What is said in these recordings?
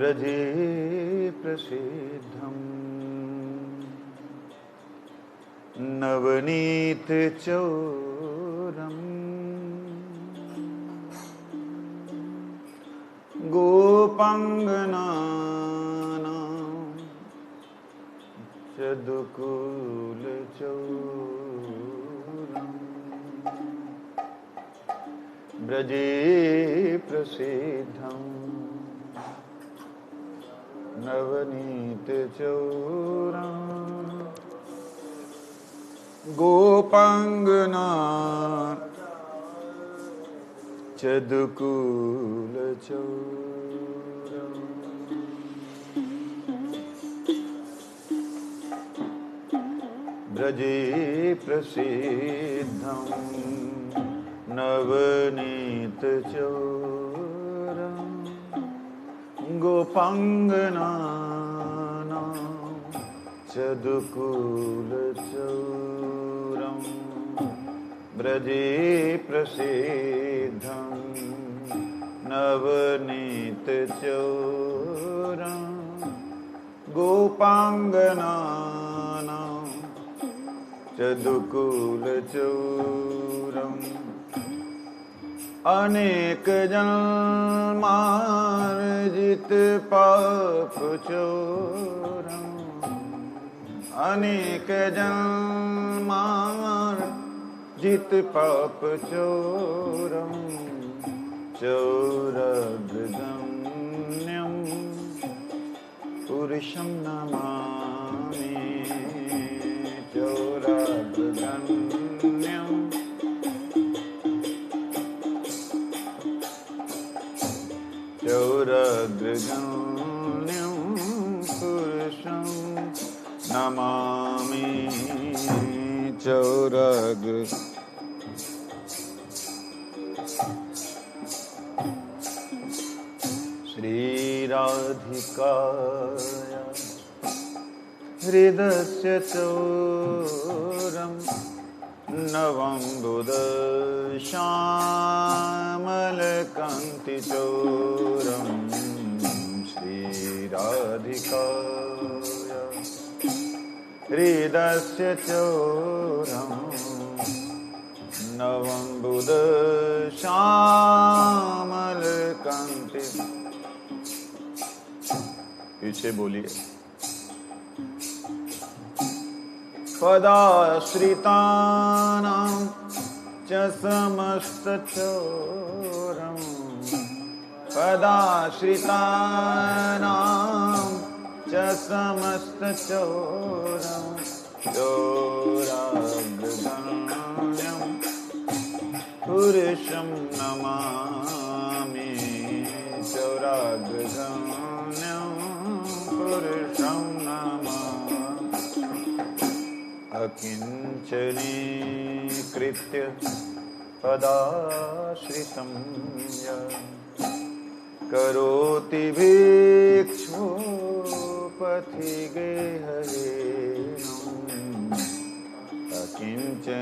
व्रजे प्रसिद्धं नवनीतचौरम् गोपाङ्गनानां चदुकुलचौरम् व्रजे प्रसिद्धं नवनीतचौरम् गोपाङ्गना चदुकुलचौरम् व्रजे प्रसिद्धं नवनीतचौरम् गोपाङ्गनानां चदुकुलचौरम् व्रजे प्रसिद्धं नवनीतचौरम् गोपाङ्गनानां चदुकुलचौरम् अनेक जन्मार्जित पाप चौरम् अनेक जन्मार्जित पाप चौरम् चौरगम्यं पुरुषं नमामि चौरगम्यं चौरगम्यं पुरुषं नमामि चौरग श्रीराधिकाय हृदस्य चौरं नवम्बुदश्यामलकान्तिचौरं श्रीराधिकाय हृदस्य चौरं नवम्बुदश्यामलकान्ति पीछे बोलिए पदाश्रितानां च समस्तचौरम् पदाश्रितानां च समस्तचौरम् चौराग्रगण्यं पुरुषं नमामि चौराग्रगण्यं पुरुषं नमामि अकिञ्चनीकृत्य पदाश्रितं यः करोति भिक्षुपथिगेहरेणुम् अकिञ्चनीकृत्य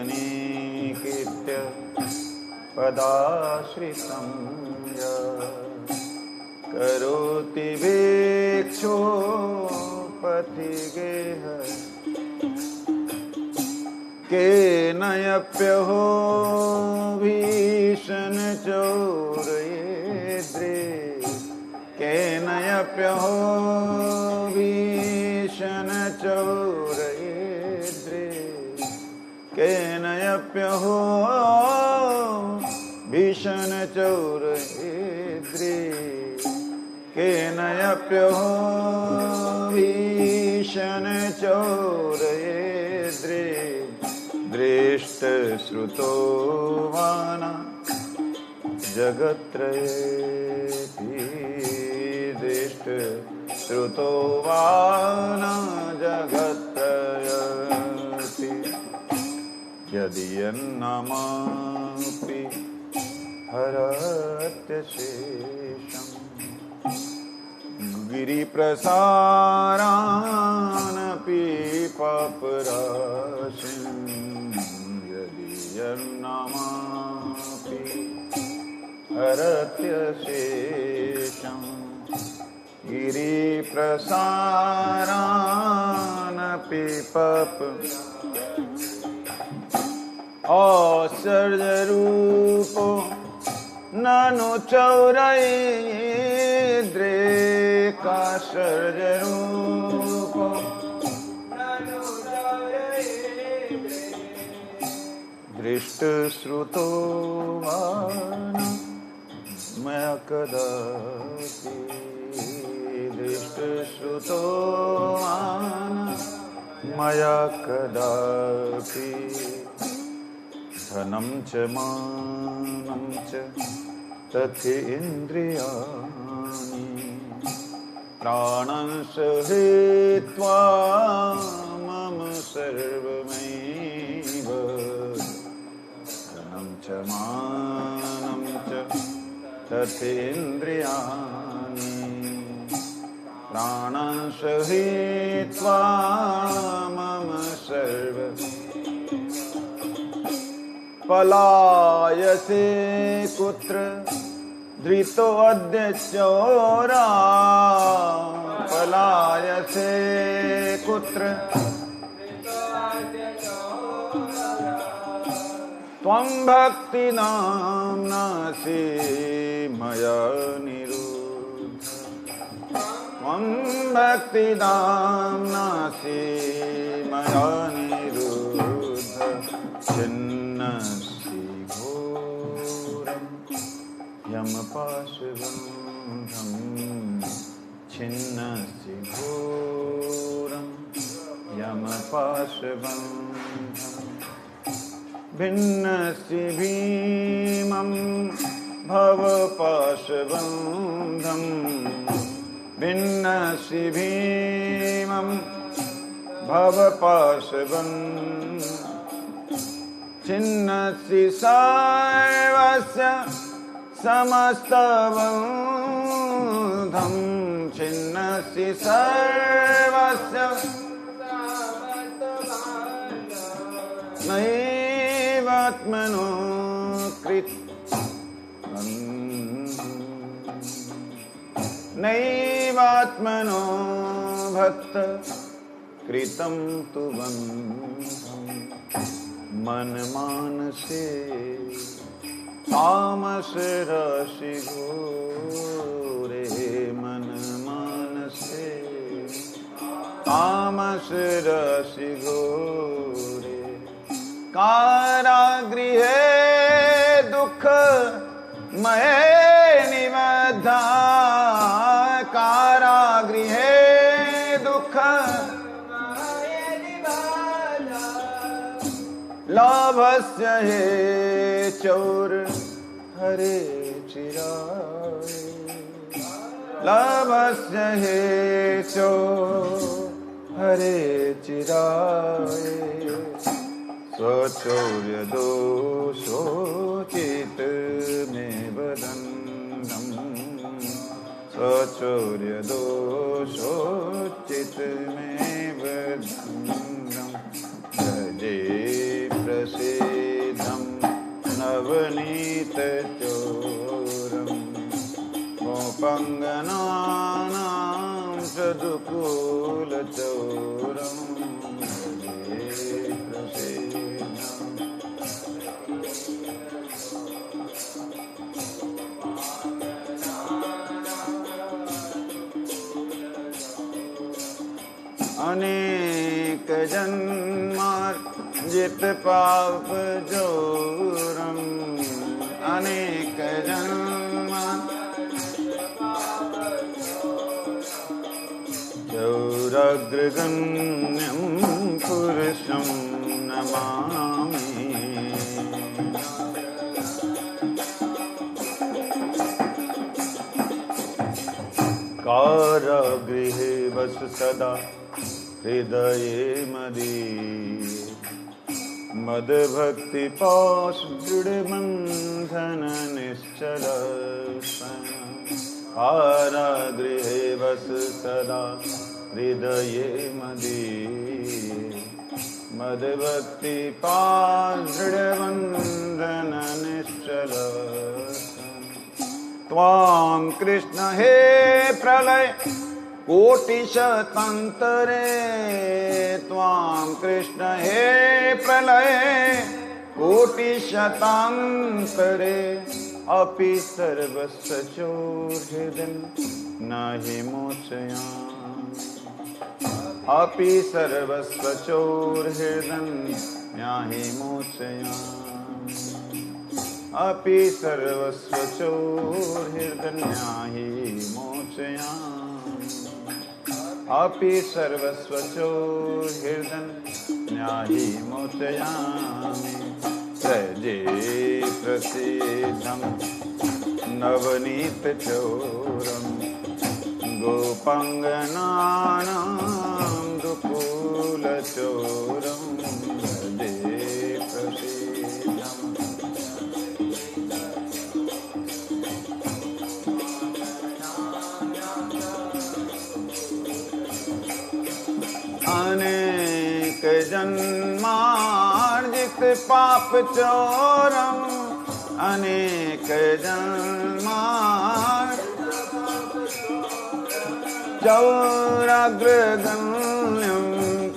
पदाश्रितं यः करोति भिक्षुपथिगेहरेणुम् केनयप्यहो भीषणचौरयेद्रे केनयप्यहो भीषणचौरयेद्रे केनयप्यहो भीषणचौरयेद्रे केनयप्यहो भीषणचौरयेद्रे दृष्टश्रुतो वाना जगत्त्रयेति दृष्टश्रुतो वाना जगत्त्रयेति यदि यन्नामापि हरत्यशेषम् गिरिप्रसारानपि पापराशिम् यदि यन्नामापि हरत्यशेषम् गिरिप्रसारानपि पप औसर्जरूपो ननु चौरैद्रेकाशर्जरूपो दृष्टश्रुतो वा मया कदापि दृष्टश्रुतो वा मया कदापि धनं च मानं च तथेन्द्रियाणि प्राणं सहित्वा मम सर्वमेव धनं च मानं च तथेन्द्रियाणि प्राणं सहित्वा मम सर्व पलायसे कुत्र धृतो अद्य चोरा पलायसे कुत्र त्वं भक्ति नाम्नासि मया निरुद्ध त्वं भक्ति नाम्नासि मया निरुद्ध छिन्नसि घोरं यमपाशबन्धं छिन्नसि घोरं यमपाशबन्धं भिन्नसि भीमं भवपाशबन्धं भिन्नसि भीमं भवपाशबन्धं छिन्नसि सर्वस्य समस्तबन्धं छिन्नसि सर्वस्य नैवात्मनो नैवात्मनो भक्त कृतं तु बन्धं मन मानसे तामस राशि घोरे मन मानसे तामस राशि घोरे कारागृहे दुख मये निबद्धा कारागृहे दुख लाभस्य हे चौर हरे चिराय लाभस्य हे चौर हरे चिराय स्वचौर्य दोषोचित में बदन्नं स्वचौर्य दोषोचित में बदन्नं जय प्रसिद्धं नवनीतचोरं गोपङ्गनानां सदुकूलचोरं अनेक जन्मार्जित पाप जोरम अनेक जन्म चौरग्रगण्यं पुरुषं नमामि कारागृहे वस सदा हृदये मदीये मदभक्ति पाश दृढ़बन्धन निश्चल कारागृहे वस सदा हृदये मदीये मदभक्ति पाश दृढ़बन्धन निश्चल त्वां कृष्ण हे प्रलय कोटिशतान्तरे त्वां कृष्ण हे प्रलये कोटिशतान्तरे अपि सर्वस्य चोर्हृदं नहि मोचयामि अपि सर्वस्य चोर्हृदं नहि मोचयामि अपि सर्वस्य चोर्हृदं नहि मोचयामि अपि सर्वस्य चोर्हृदं नहि मोचयामि प्रजे प्रसीदं नवनीतचोरं गोपाङ्गनानां दुकूलचोरं प्रजे प्रसीदम् अनेक जन्मार्जित पाप चोरम अनेक जन्मार चौराग्रगण्यं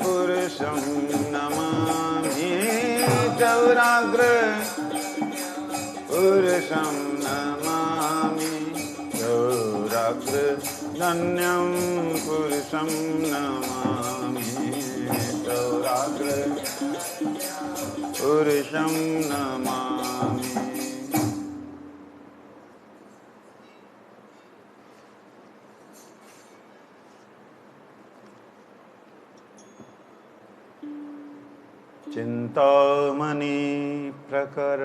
पुरुषं नमामि चौराग्र पुरुषं नमामि चौराग्रगण्यं पुरुषं नमामि चौराग्र पुरुषं नमामि। चिंतामणि प्रकर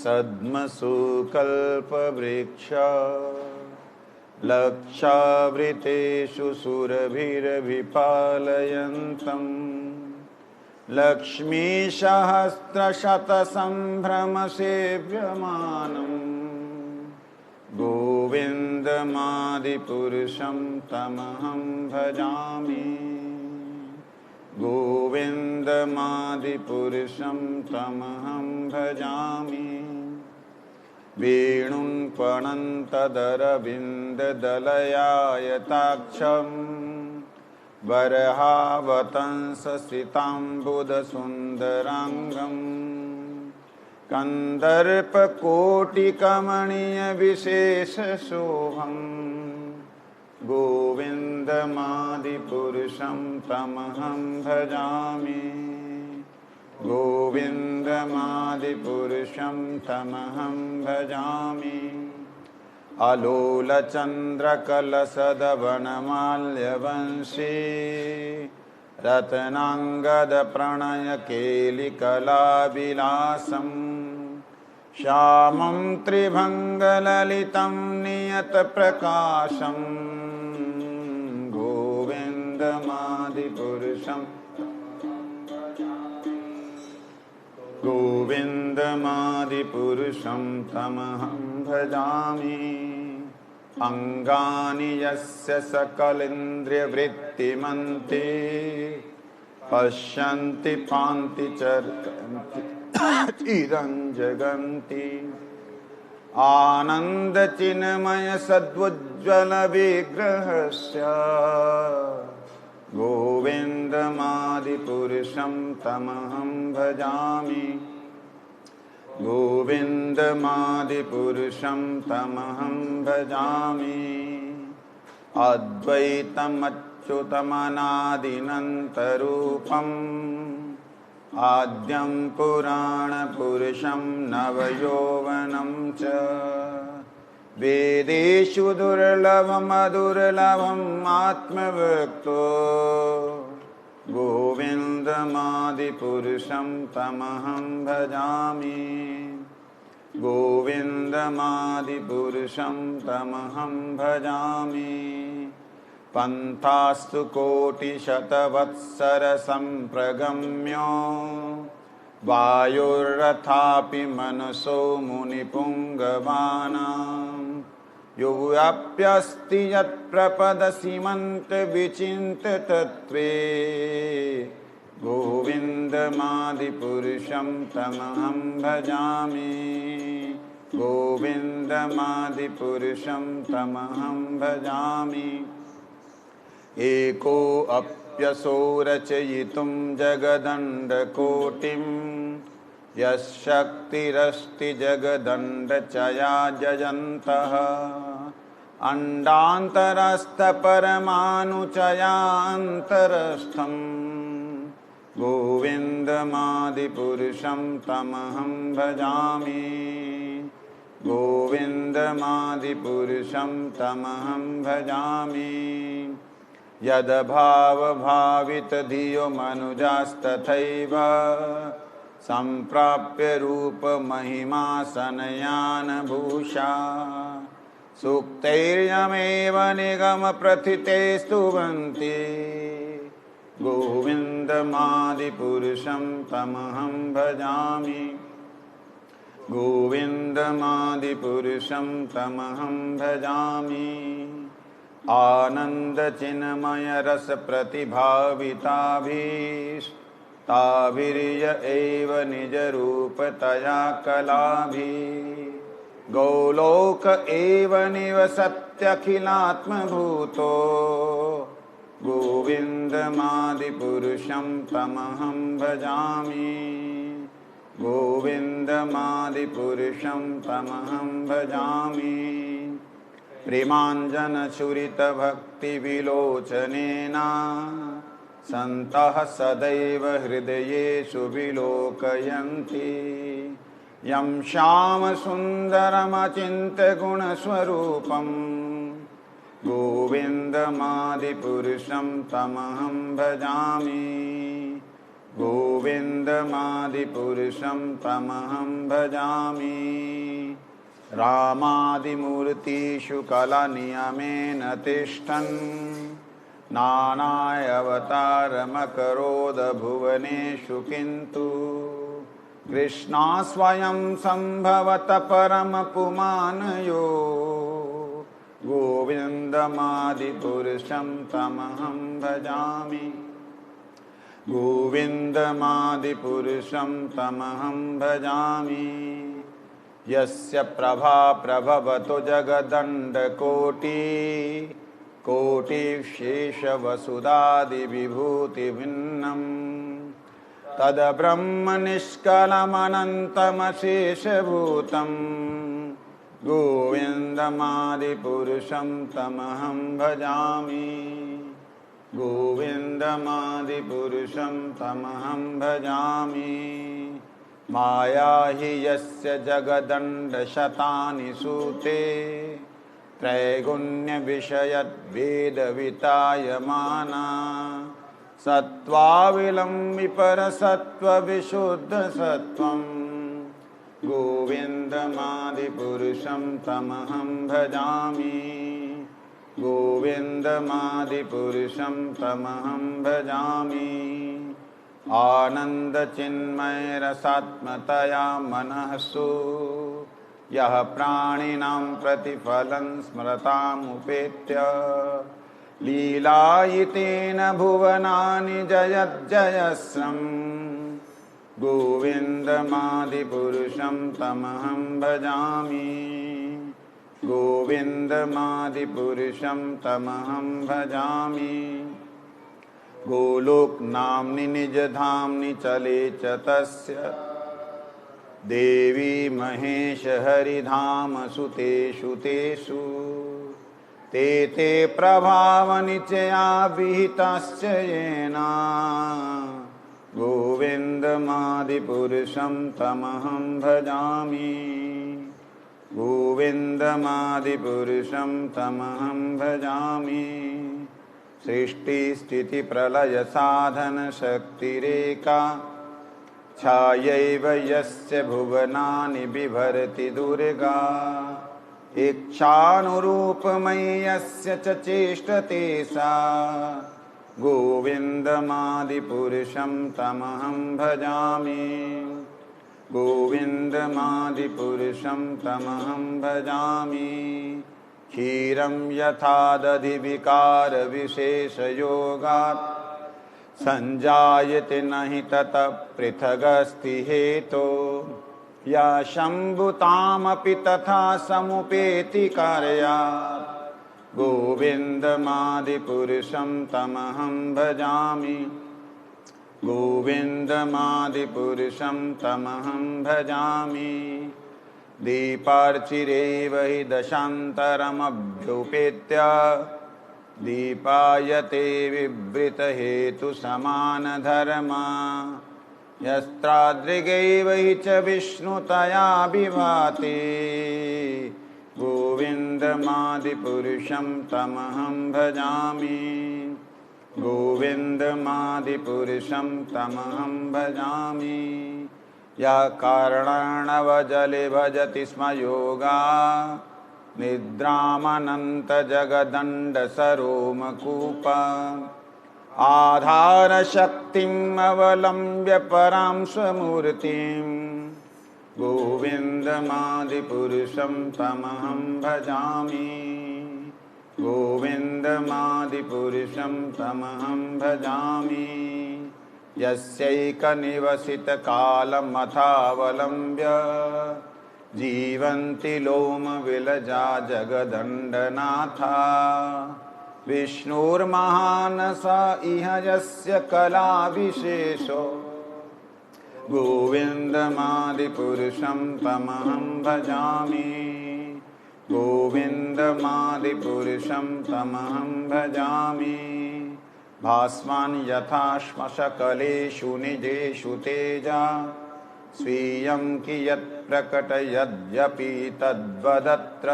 सद्मसुकल्पवृक्ष लक्षावृतेषु सुरभिरभिपालयन्तम् लक्ष्मीसहस्रशतसम्भ्रमसेव्यमानम् गोविन्दमादिपुरुषं तमहं भजामि गोविन्दमादिपुरुषं तमहं भजामि वेणुं पणन्तदरविन्ददलयायताक्षं वरहावतंससिताम्बुदसुन्दराङ्गं कन्दर्पकोटिकमणीयविशेषशोभम् गोविन्दमादिपुरुषं तमहं भजामि गोविन्दमादिपुरुषं तमहं भजामि अलोलचन्द्रकलसदवनमाल्यवंशी रत्नाङ्गदप्रणयकेलिकलाविलासं श्यामं त्रिभङ्गललितं नियतप्रकाशं गोविन्दमादिपुरुषं गोविन्दमादिपुरुषं तमहं भजामि अङ्गानि यस्य सकलेन्द्रियवृत्तिमन्ते पश्यन्ति पान्ति चिरञ्जगन्ति आनन्दचिन्मय सद्वज्ज्वलविग्रहस्य गोविन्दमादिपुरुषं तमहं भजामि गोविन्दमादिपुरुषं तमहं भजामि अद्वैतमच्युतमनादिनन्तरूपम् आद्यं पुराणपुरुषं नवयौवनं च वेदेषु दुर्लभमधुर्लभम् आत्मवक्तो गोविन्दमादिपुरुषं तमहं भजामि गोविन्दमादिपुरुषं तमहं भजामि पन्थास्तु कोटिशतवत्सरसम्प्रगम्यो वायुर्रथापि मनसो मुनिपुङ्गवानां यो व्याप्यस्ति यत्प्रपदसीमन्तविचिन्त्यतत्त्वे गोविन्दमादिपुरुषं तमहं भजामि गोविन्दमादिपुरुषं तमहं भजामि एकोऽप्यसौ रचयितुं जगदण्डकोटिं यश्शक्तिरस्ति जगदण्डचया जयन्तः अण्डान्तरस्थपरमाणुचयान्तरस्थं गोविन्दमादिपुरुषं तमहं भजामि गोविन्दमादिपुरुषं तमहं भजामि यद्भावभावितधियो मनुजास्तथैव सम्प्राप्य रूपमहिमासनयानभूषा सूक्तैर्यमेव निगमप्रथिते स्तुवन्ति गोविन्दमादिपुरुषं तमहं भजामि गोविन्दमादिपुरुषं तमहं भजामि आनन्दचिन्मयरसप्रतिभाविताभीष्टाभिर्य एव निजरूपतया कलाभिः गौलोक एव निवसत्यखिलात्मभूतो गोविन्दमादिपुरुषं तमहं भजामि गोविन्दमादिपुरुषं तमहं भजामि प्रेमाञ्जनचूरितभक्तिविलोचनेन सन्तः सदैव हृदयेषु विलोकयन्ति यं श्यामसुन्दरमचिन्त्यगुणस्वरूपं गोविन्दमादिपुरुषं तमहं भजामि गोविन्दमादिपुरुषं तमहं भजामि रामादिमूर्तिषु कलानियमेन तिष्ठन् नानावतारमकरोद भुवनेषु किन्तु कृष्णा स्वयं सम्भवत परमपुमानयो गोविन्दमादिपुरुषं तमहं भजामि गोविन्दमादिपुरुषं तमहं भजामि यस्य प्रभा प्रभवतो जगदण्डकोटि कोटिशेषवसुधादिविभूतिभिन्नम् तद्ब्रह्मनिष्कलमनन्तमशेषभूतं गोविन्दमादिपुरुषं तमहं भजामि गोविन्दमादिपुरुषं तमहं भजामि माया हि यस्य जगदण्डशतानि सूते त्रैगुण्यविषयद्वेदवितायमाना सत्त्वाविलम्बिपरसत्त्वविशुद्धसत्त्वं गोविन्दमादिपुरुषं तमहं भजामि गोविन्दमादिपुरुषं तमहं भजामि आनन्दचिन्मयरसात्मतया मनःसु यः प्राणिनां प्रतिफलं स्मरतामुपेत्य लीलायितेन भुवनानि जयज्जयस्रं गोविन्दमादिपुरुषं तमहं भजामि गोविन्दमादिपुरुषं तमहं भजामि गोलोकनाम्नि निजधाम्नि चले च तस्य देवी महेश हरिधाम सुतेषु तेषु ते ते प्रभावनिचया विहिताश्च येन गोविन्दमादिपुरुषं तमहं भजामि गोविन्दमादिपुरुषं तमहं भजामि सृष्टिस्थितिप्रलयसाधनशक्तिरेका छायैव यस्य भुवनानि बिभर्ति दुर्गा इच्छानुरूपमयि यस्य च चेष्टते सा गोविन्दमादिपुरुषं तमहं भजामि गोविन्दमादिपुरुषं तमहं भजामि क्षीरं यथा दधिविकारविशेषयोगात् संजायते नहि ततः पृथगस्ति हेतो या शम्भुतामपि तथा समुपेति कार्यात् गोविन्दमादिपुरुषं तमहं भजामि गोविन्दमादिपुरुषं तमहं भजामि दीपार्चिरेव हि दशान्तरमभ्युपेत्य दीपायते विवृतहेतुसमानधर्मा यस्त्रादृगैव हि च विष्णुतया विभाति गोविन्दमादिपुरुषं तमहं भजामि गोविन्दमादिपुरुषं तमहं भजामि या कारणार्णवजले भजति स्म योगा निद्रामनन्तजगदण्डसरोमकूपा आधारशक्तिम् अवलम्ब्य परां स्वमूर्तिं गोविन्दमादिपुरुषं तमहं भजामि गोविन्दमादिपुरुषं तमहं भजामि यस्यैकनिवसितकालमथावलम्ब्य जीवन्ति लोमविलजा जगदण्डनाथा विष्णुर्महानसा इह यस्य कलाविशेषो गोविन्दमादिपुरुषं तमहं भजामि गोविन्दमादिपुरुषं तमहं भजामि भास्वान् यथा श्मशकलेषु निजेषु तेजा स्वीयं कियत् प्रकटयद्यपि तद्वदत्र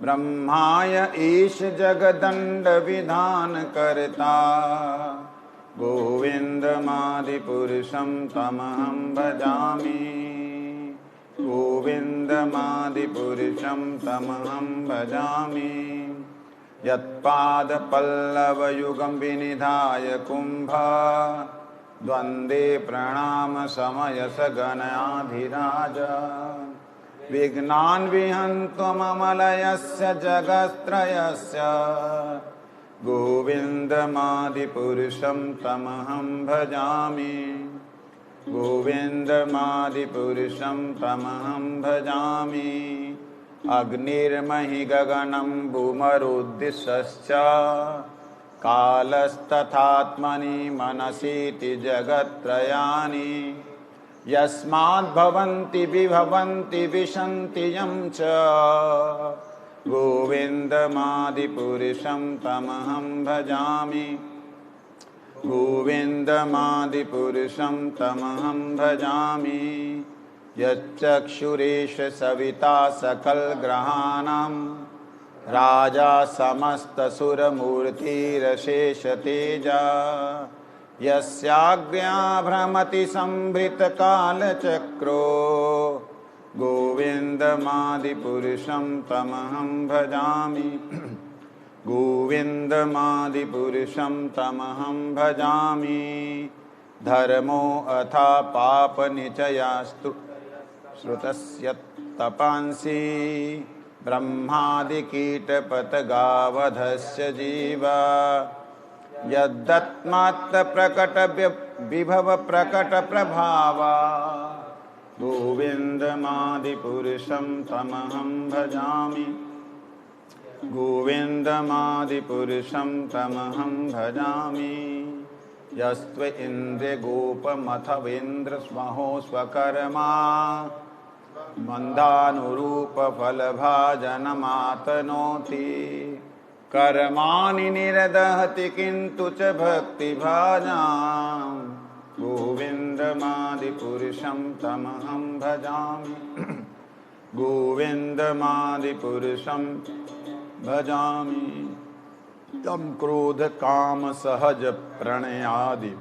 ब्रह्माय ईश जगदण्डविधानकर्ता गोविन्दमादिपुरुषं तमहं भजामि गोविन्दमादिपुरुषं तमहं भजामि यत्पादपल्लवयुगं विनिधाय कुम्भा द्वन्द्वे प्रणामसमयसगणाधिराज विघ्नान् विहन्त्वममलयस्य जगत्त्रयस्य गोविन्दमादिपुरुषं तमहं भजामि गोविन्दमादिपुरुषं तमहं भजामि अग्निर्महि गगनं भूमरुद्दिशश्च कालस्तथात्मनि मनसीति जगत्त्रयानि यस्माद्भवन्ति विभवन्ति विशन्ति यं च गोविन्दमादिपुरुषं तमहं भजामि गोविन्दमादिपुरुषं तमहं भजामि यच्चक्षुरेश सविता सकलग्रहाणां राजा समस्तसुरमूर्तिरशेषतेजा यस्याज्ञया भ्रमति संभृतकालचक्रो गोविन्दमादिपुरुषं तमहं भजामि गोविन्दमादिपुरुषं तमहं भजामि धर्मो अथा पापनिचयास्तु श्रुतस्य तपांसि ब्रह्मादिकीटपतगावधस्य जीवा यद्दत्मात्प्रकटविभव प्रकटप्रभावा गोविन्दमादिपुरुषं तमहं भजामि गोविन्दमादिपुरुषं तमहं भजामि यस्त्व इन्द्रगोपमथवेन्द्रस्महो स्वकर्मा मन्दानुरूपफलभाजनमातनोति कर्माणि निरदहति किन्तु च भक्तिभाजां गोविन्दमादिपुरुषं तमहं भजामि गोविन्दमादिपुरुषं भजामि तं क्रोधकाम सहज प्रणयादि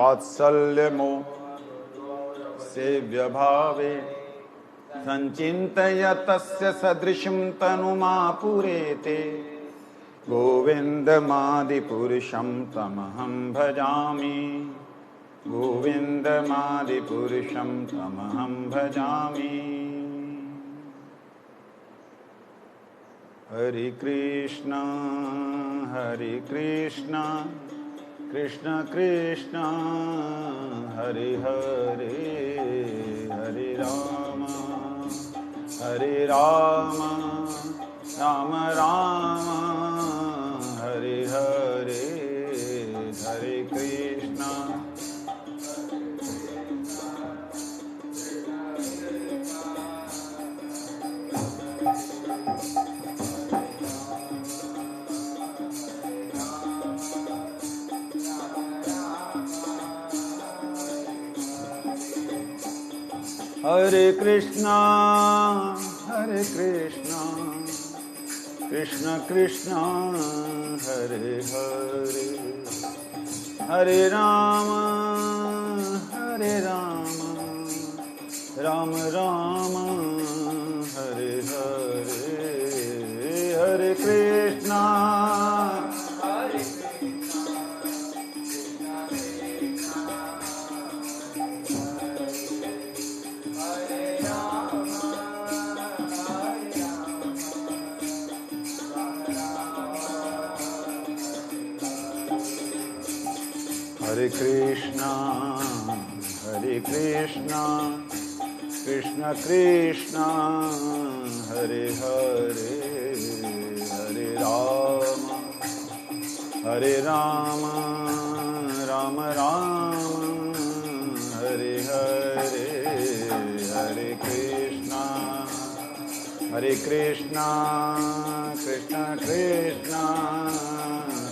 वात्सल्यमो सेव्य भावे संचिन्तयतस्य सदृशं तनुमापुरेते गोविन्दमादिपुरुषं तमहं भजामि गोविन्दमादिपुरुषं तमहं भजामि हरे कृष्ण कृष्ण कृष्ण हरे हरे हरे राम राम राम हरे हरे हरे कृष्णा हरे कृष्णा कृष्ण कृष्ण हरे हरे हरे राम राम राम हरे हरे हरे कृष्णा हरे कृष्णा कृष्ण कृष्ण हरे हरे हरे राम राम राम हरे हरे हरे कृष्णा कृष्ण कृष्ण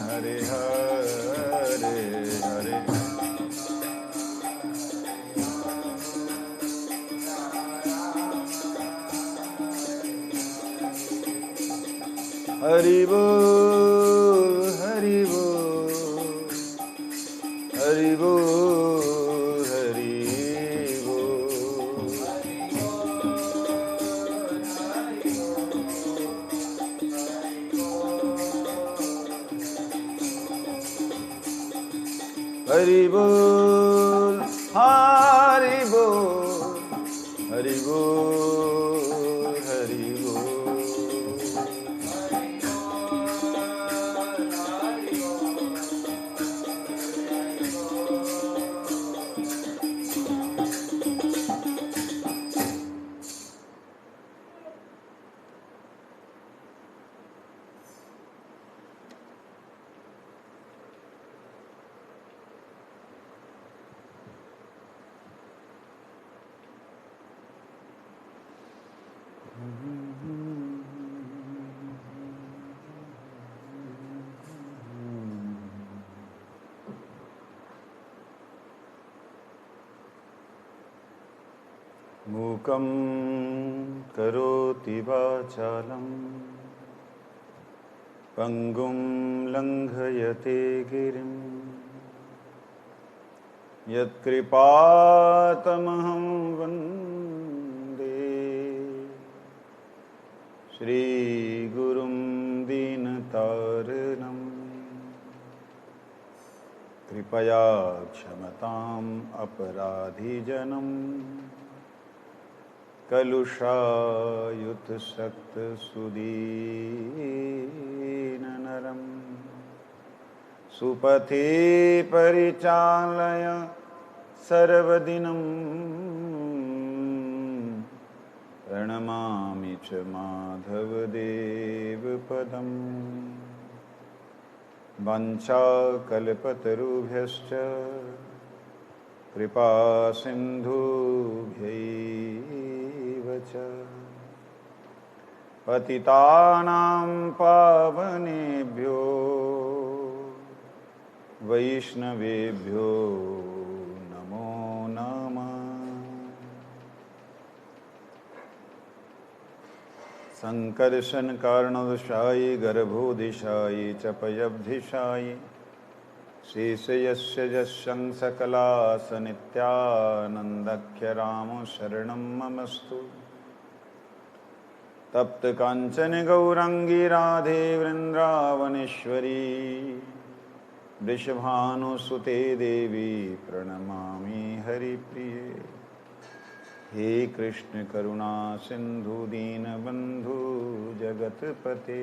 हरे हरे हरे हरि बोल हरि बोल हरि बोल हरि बोल हरि बोल हरि बोल हरि बोल हरि बोल मूकं करोति वाचालं पंगुं लंघयते गिरिं यत्कृपातमहं वन्दे श्रीगुरुं दीनतारिणं कृपया क्षमतां अपराधिजनम् कलुषायुतसक्तसुदीननरं सुपथे परिचालय सर्वदिनं प्रणमामि च माधवदेवपदम् वाञ्छाकल्पतरुभ्यश्च कृपा सिन्धुभ्यैव च पतितानां पावनेभ्यो वैष्णवेभ्यो नमो नमः। संकर्षण कारणवशायि गर्भोदिशायि च पयब्धिशायि शेषयस्य यस्यं सकलासनित्यानन्दख्य रामो शरणं ममस्तु। तप्त कांचन गौरांगी राधे वृंदावनेश्वरी वृषभानुसुते देवी प्रणमामि हरिप्रिये। हे कृष्ण करुणा सिंधु दीनबंधु जगतपते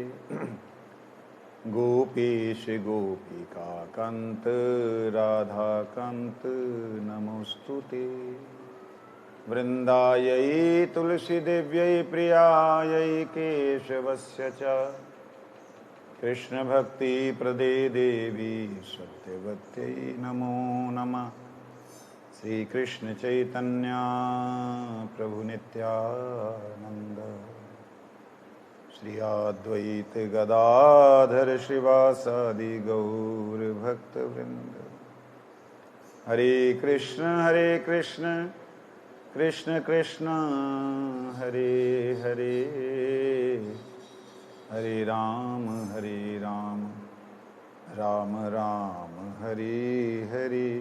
गोपेश गोपिका कांत राधा कांत नमोस्तुते। वृन्दायै तुलसीदेव्यै प्रियायै केशवस्य च कृष्णभक्तिप्रदे देवी सत्यवत्यै नमो नमः। श्रीकृष्ण चैतन्य प्रभु नित्यानंद श्री अद्वैत गदाधर श्रीवासादि गौर भक्तवृंद। हरे कृष्ण कृष्ण कृष्ण हरे हरे, हरे राम राम राम हरे हरे।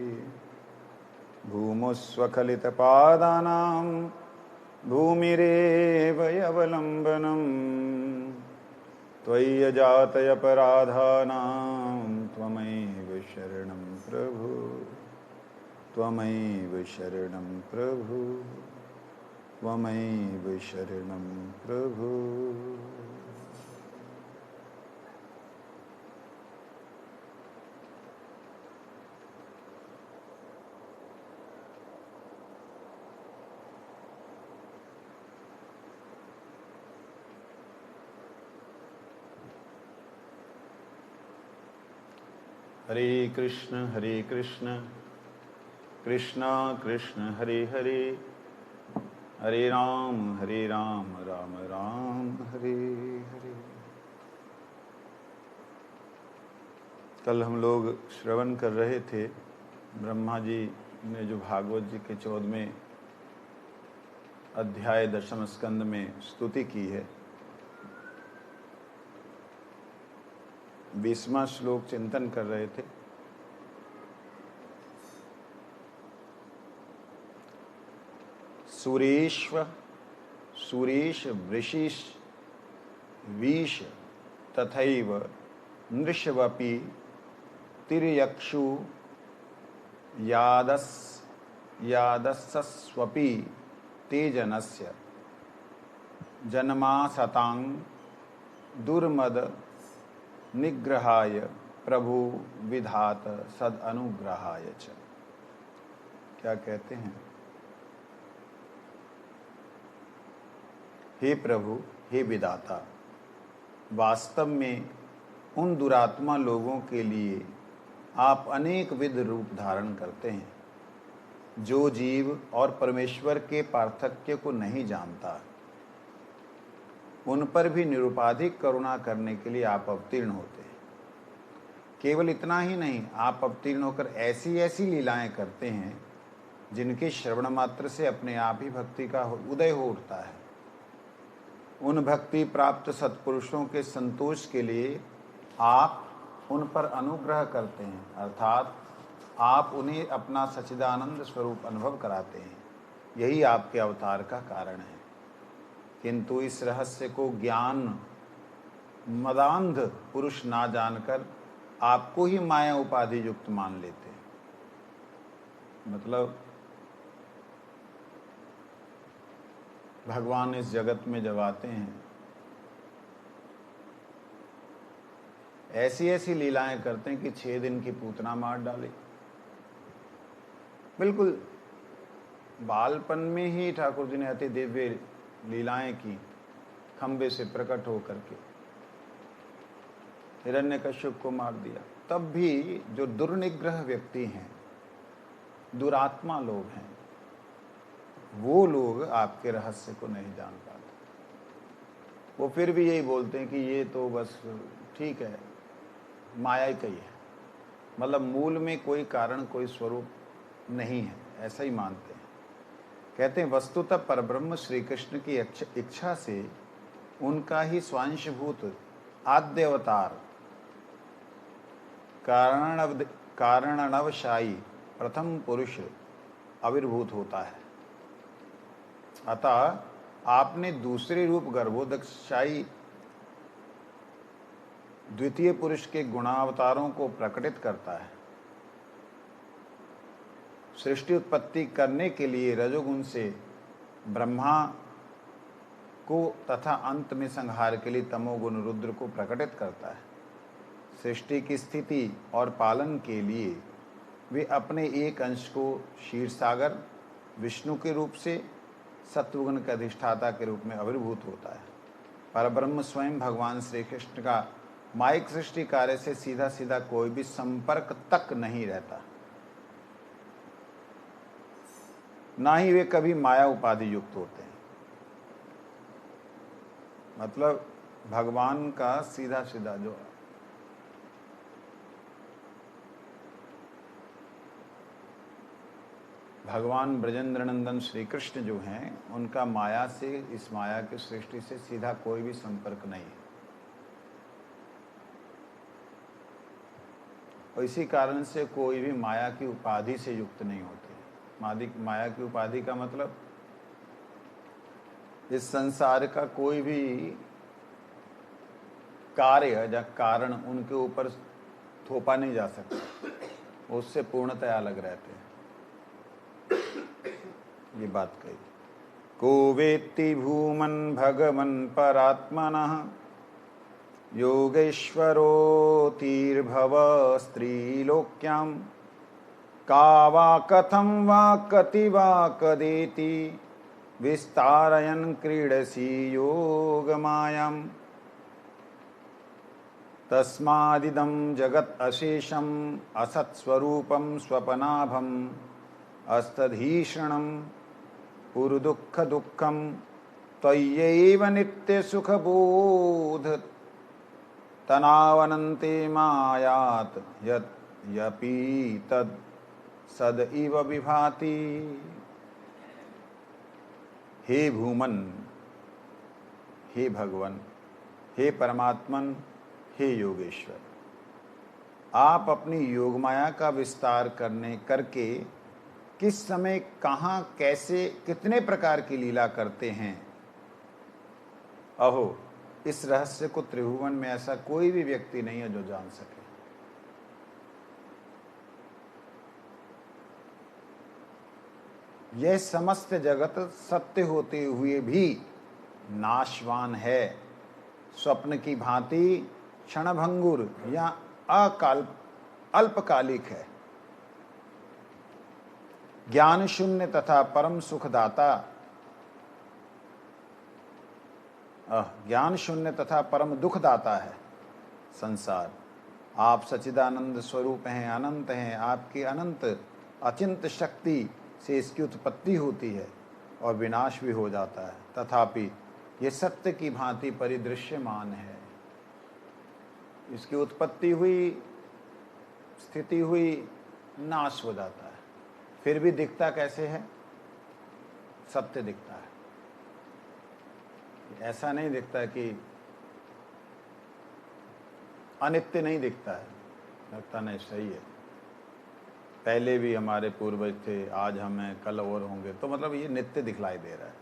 भूमुस्वखलितपादानां भूमिरेव अवलम्बनम् त्वय्यजातयपराधानां त्वमैव शरणं प्रभु, त्वमैव शरणं प्रभु, त्वमैव शरणं प्रभु। हरे कृष्ण कृष्ण कृष्ण हरे हरे, हरे राम राम राम हरे हरे। कल हम लोग श्रवण कर रहे थे, ब्रह्मा जी ने जो भागवत जी के 14वें अध्याय 10वें स्कंद में स्तुति की है, 20वां श्लोक चिंतन कर रहे थे। सुरेश वृषिश वीश तथैव नृषवपि तिर्यक्षु यादस्सस्वपि तेजनस्य जन्मासतां दुर्मद निग्रहाय प्रभु विधात सद अनुग्रहाय च। क्या कहते हैं? हे प्रभु, हे विधाता, वास्तव में उन दुरात्मा लोगों के लिए आप अनेक विध रूप धारण करते हैं, जो जीव और परमेश्वर के पार्थक्य को नहीं जानता। उन पर भी निरुपाधिक करुणा करने के लिए आप अवतीर्ण होते हैं। केवल इतना ही नहीं, आप अवतीर्ण होकर ऐसी ऐसी लीलाएं करते हैं जिनके श्रवण मात्र से अपने आप ही भक्ति का उदय हो उठता है। उन भक्ति प्राप्त सत्पुरुषों के संतोष के लिए आप उन पर अनुग्रह करते हैं, अर्थात आप उन्हें अपना सच्चिदानंद स्वरूप अनुभव कराते हैं। यही आपके अवतार का कारण है। किंतु इस रहस्य को ज्ञान मदांध पुरुष ना जानकर आपको ही माया उपाधि युक्त मान लेते हैं। मतलब भगवान इस जगत में जब आते हैं, ऐसी ऐसी लीलाएं करते हैं कि 6 दिन की पूतना मार डाले। बिल्कुल बालपन में ही ठाकुर जी ने अति दिव्य लीलाएं की, खंबे से प्रकट होकर के हिरण्यकश्यप को मार दिया। तब भी जो दुर्निग्रह व्यक्ति हैं, दुरात्मा लोग हैं, वो लोग आपके रहस्य को नहीं जान पाते। वो फिर भी यही बोलते हैं कि ये तो बस ठीक है, माया ही कही है। मतलब मूल में कोई कारण, कोई स्वरूप नहीं है, ऐसा ही मानते हैं। कहते हैं वस्तुतः परब्रह्म श्री कृष्ण की इच्छा से उनका ही स्वांशभूत आद्य अवतार कारणवशायी प्रथम पुरुष आविर्भूत होता है। अतः आपने दूसरे रूप गर्भोदकशायी द्वितीय पुरुष के गुणावतारों को प्रकटित करता है। सृष्टि उत्पत्ति करने के लिए रजोगुण से ब्रह्मा को तथा अंत में संहार के लिए तमोगुण रुद्र को प्रकटित करता है। सृष्टि की स्थिति और पालन के लिए वे अपने एक अंश को क्षीरसागर विष्णु के रूप से सत्वगुण के अधिष्ठाता के रूप में आविर्भूत होता है। परब्रह्म स्वयं भगवान श्री कृष्ण का माइक सृष्टि कार्य से सीधा सीधा कोई भी संपर्क तक नहीं रहता, ना ही वे कभी माया उपाधि युक्त होते हैं। मतलब भगवान का सीधा सीधा जो भगवान ब्रजेंद्र नंदन श्री कृष्ण जो हैं, उनका माया से, इस माया की सृष्टि से सीधा कोई भी संपर्क नहीं है। और इसी कारण से कोई भी माया की उपाधि से युक्त नहीं होते। माया की उपाधि का मतलब इस संसार का कोई भी कार्य या कारण उनके ऊपर थोपा नहीं जा सकता, उससे पूर्णतः अलग रहते हैं। ये बात कही। को वेत्ति भूमन् भगवन् परात्मनः योगेश्वरोऽतिर्भव स्त्रीलोक्यां का वा कथं वा कति वा कदेति विस्तारयन् क्रीडसि योगमायाम् तस्मादिदं जगत् अशेषम् असत्स्वरूपं स्वपनाभम् अस्तधीषणं पुरुदुःख दुःखं त्वय्यैव नित्यसुखबोध तनावनन्ते मायात् यपि तद् सद इव विभाति। हे भूमन, हे भगवन, हे परमात्मन, हे योगेश्वर, आप अपनी योगमाया का विस्तार करके किस समय, कहाँ, कैसे, कितने प्रकार की लीला करते हैं। अहो, इस रहस्य को त्रिभुवन में ऐसा कोई भी व्यक्ति नहीं है जो जान सके। यह समस्त जगत सत्य होते हुए भी नाशवान है, स्वप्न की भांति क्षणभंगुर या अल्पकालिक है। ज्ञान शून्य तथा परम सुखदाता, ज्ञान शून्य तथा परम दुखदाता है संसार। आप सच्चिदानंद स्वरूप हैं, अनंत हैं। आपकी अनंत अचिंत शक्ति से इसकी उत्पत्ति होती है और विनाश भी हो जाता है, तथापि ये सत्य की भांति परिदृश्यमान है। इसकी उत्पत्ति हुई, स्थिति हुई, नाश हो जाता है, फिर भी दिखता कैसे है? सत्य दिखता है। ऐसा नहीं दिखता कि अनित्य नहीं दिखता है, लगता नहीं सही है। पहले भी हमारे पूर्वज थे, आज हमें, कल और होंगे, तो मतलब ये नित्य दिखलाई दे रहा है।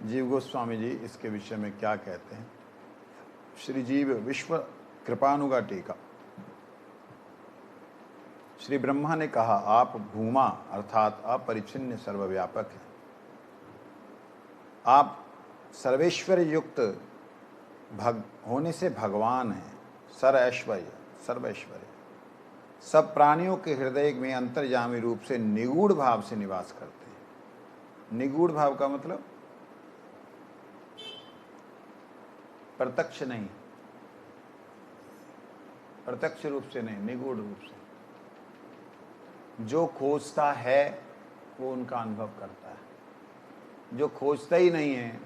जीव गोस्वामी जी इसके विषय में क्या कहते हैं? श्री जीव विश्व कृपानुगा टीका। श्री ब्रह्मा ने कहा, आप भूमा अर्थात अपरिच्छिन्न सर्वव्यापक हैं। आप सर्वेश्वर्य युक्त होने से भगवान हैं, सर्वैश्वर्य, सर्वैश्वर्य। सब प्राणियों के हृदय में अंतर्यामी रूप से निगूढ़ भाव से निवास करते हैं। निगूढ़ भाव का मतलब प्रत्यक्ष नहीं, प्रत्यक्ष रूप से नहीं, निगूढ़ रूप से। जो खोजता है वो उनका अनुभव करता है। जो खोजता ही नहीं है,